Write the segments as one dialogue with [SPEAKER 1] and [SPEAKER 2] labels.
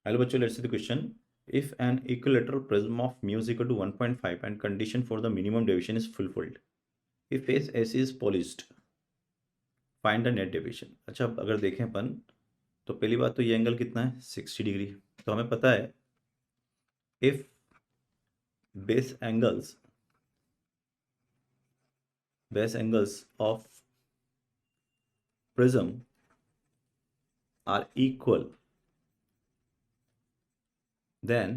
[SPEAKER 1] Hello बच्चों, let's see the question. If an equilateral prism of mu is equal to 1.5 and condition for the minimum deviation is fulfilled, if face AC is polished, find the net deviation. अच्छा, अब अगर देखें अपन तो पहली बात तो ये एंगल कितना है 60 डिग्री. तो हमें पता है if base angles of prism are equal, then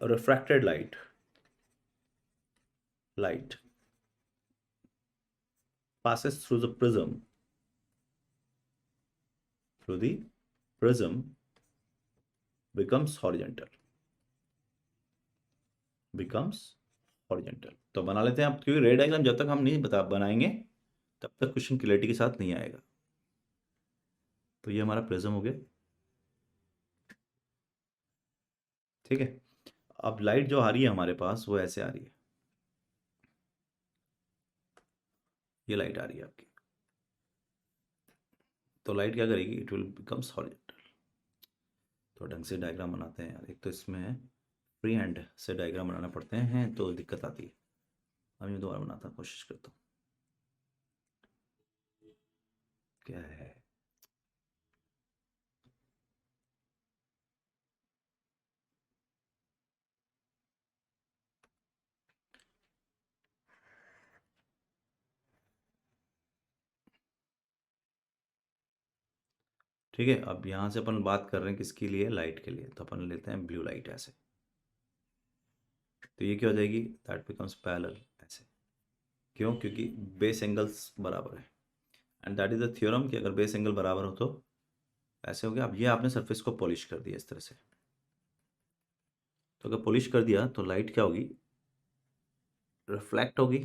[SPEAKER 1] a refracted light passes through the prism becomes horizontal. तो बना लेते हैं आप, क्योंकि रेड डायग्राम जब तक हम नहीं बनाएंगे तब तक क्वेश्चन क्लियरिटी के साथ नहीं आएगा. तो ये हमारा प्रिज्म हो गया. ठीक है. अब लाइट जो आ रही है हमारे पास वो ऐसे आ रही है. ये लाइट आ रही है आपकी. तो लाइट क्या करेगी, इट विल बिकम्स हॉरिजॉन्टल. तो ढंग से डायग्राम बनाते हैं यार. एक तो इसमें फ्री हैंड से डायग्राम बनाना पड़ते हैं तो दिक्कत आती है. अब मैं दोबारा बनाता हूँ, कोशिश करता हूँ. क्या है, ठीक है. अब यहाँ से अपन बात कर रहे हैं किसके लिए, लाइट के लिए. तो अपन लेते हैं ब्लू लाइट ऐसे. तो ये क्या हो जाएगी, दैट बिकम्स पैरेलल ऐसे. क्यों, क्योंकि बेस एंगल्स बराबर है. And that is the theorem कि अगर बेस एंगल बराबर हो तो ऐसे हो गया. अब ये आपने सरफेस को पॉलिश कर दिया इस तरह से. तो अगर पॉलिश कर दिया तो लाइट क्या होगी, रिफ्लेक्ट होगी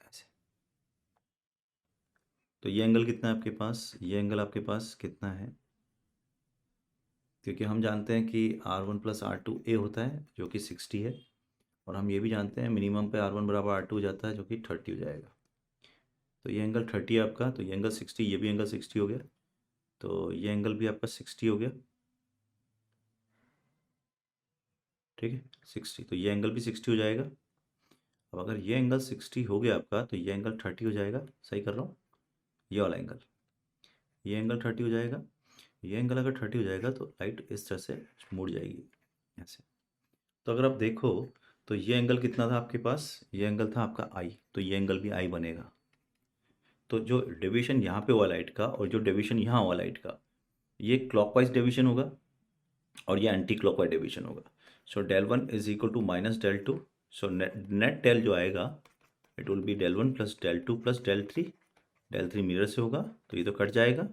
[SPEAKER 1] ऐसे. तो ये एंगल कितना है आपके पास, ये एंगल आपके पास कितना है, क्योंकि हम जानते हैं कि R1 प्लस R2 A होता है जो कि 60 है. और हम ये भी जानते हैं मिनिमम पे R1 बराबर R2 हो जाता है जो कि 30 हो जाएगा. तो ये एंगल 30 है आपका, तो ये एंगल 60, ये भी एंगल 60 हो गया. तो ये एंगल भी आपका 60 हो गया. ठीक है, 60. तो ये एंगल भी 60 हो जाएगा. अब अगर ये एंगल 60 हो गया आपका तो ये एंगल 30 हो जाएगा. सही कर रहा हूँ, ये वाला एंगल, ये एंगल 30 हो जाएगा. ये एंगल अगर 30 हो जाएगा तो लाइट इस तरह से मुड़ जाएगी ऐसे. तो अगर आप देखो तो ये एंगल कितना था आपके पास, ये एंगल था आपका आई. तो ये एंगल भी आई बनेगा. तो जो डेविएशन यहाँ पे हुआ लाइट का और जो डेविएशन यहाँ हुआ लाइट का, ये क्लॉकवाइज डेविएशन होगा और ये एंटी क्लॉकवाइज डेविएशन होगा. So del one is equal to minus del two. So net del जो आएगा it will be del one plus del two plus del three. Del three mirror से होगा तो ये तो कट जाएगा.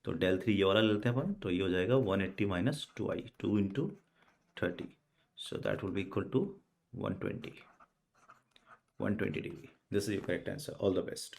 [SPEAKER 1] तो डेल थ्री ये वाला लेते हैं अपन, तो ये हो जाएगा 180 minus 2i, 2 into 30. So that will be equal to 120 degree. This is your correct answer. All the best.